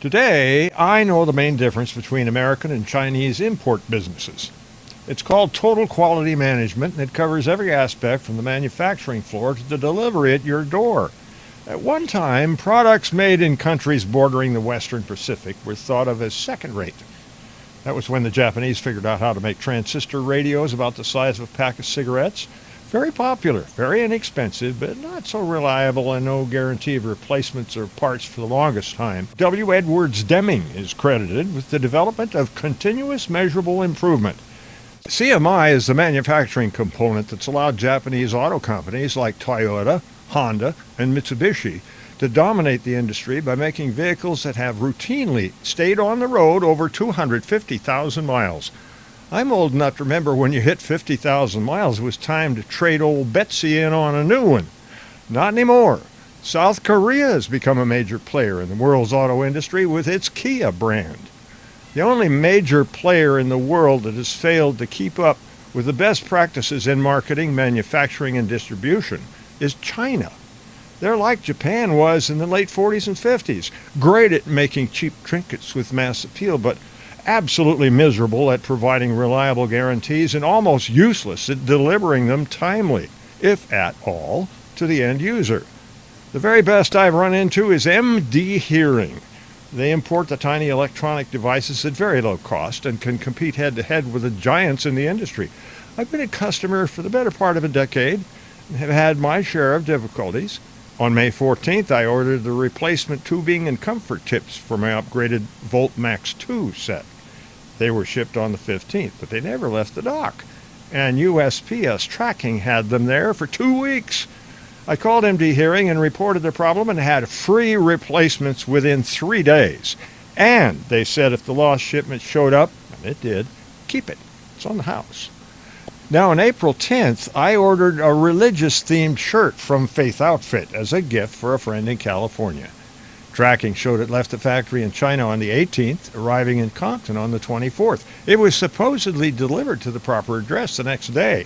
Today, I know the main difference between American and Chinese import businesses. It's called total quality management, and it covers every aspect from the manufacturing floor to the delivery at your door. At one time, products made in countries bordering the Western Pacific were thought of as second-rate. That was when the Japanese figured out how to make transistor radios about the size of a pack of cigarettes. Very popular, very inexpensive, but not so reliable, and no guarantee of replacements or parts for the longest time. W. Edwards Deming is credited with the development of continuous measurable improvement. CMI is the manufacturing component that's allowed Japanese auto companies like Toyota, Honda, and Mitsubishi to dominate the industry by making vehicles that have routinely stayed on the road over 250,000 miles. I'm old enough to remember when you hit 50,000 miles, it was time to trade old Betsy in on a new one. Not anymore. South Korea has become a major player in the world's auto industry with its Kia brand. The only major player in the world that has failed to keep up with the best practices in marketing, manufacturing, and distribution is China. They're like Japan was in the late 40s and 50s, great at making cheap trinkets with mass appeal, but absolutely miserable at providing reliable guarantees and almost useless at delivering them timely, if at all, to the end user. The very best I've run into is MD Hearing. They import the tiny electronic devices at very low cost and can compete head-to-head with the giants in the industry. I've been a customer for the better part of a decade and have had my share of difficulties. On May 14th, I ordered the replacement tubing and comfort tips for my upgraded Volt Max 2 set. They were shipped on the 15th, but they never left the dock, and USPS tracking had them there for 2 weeks. I called MD Hearing and reported the problem and had free replacements within 3 days. And they said if the lost shipment showed up, and it did, keep it. It's on the house. Now, on April 10th, I ordered a religious-themed shirt from Faith Outfit as a gift for a friend in California. Tracking showed it left the factory in China on the 18th, arriving in Compton on the 24th. It was supposedly delivered to the proper address the next day,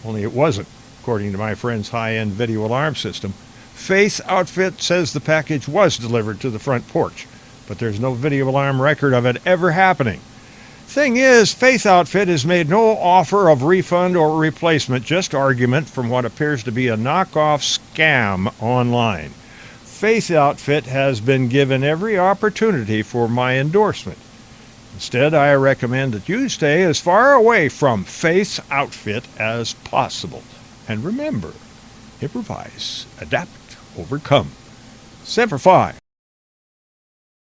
only it wasn't, according to my friend's high-end video alarm system. Faith Outfit says the package was delivered to the front porch, but there's no video alarm record of it ever happening. Thing is, Faith Outfit has made no offer of refund or replacement, just argument from what appears to be a knockoff scam online. Faith Outfit has been given every opportunity for my endorsement. Instead, I recommend that you stay as far away from Faith Outfit as possible. And remember, improvise, adapt, overcome. Semper Fi.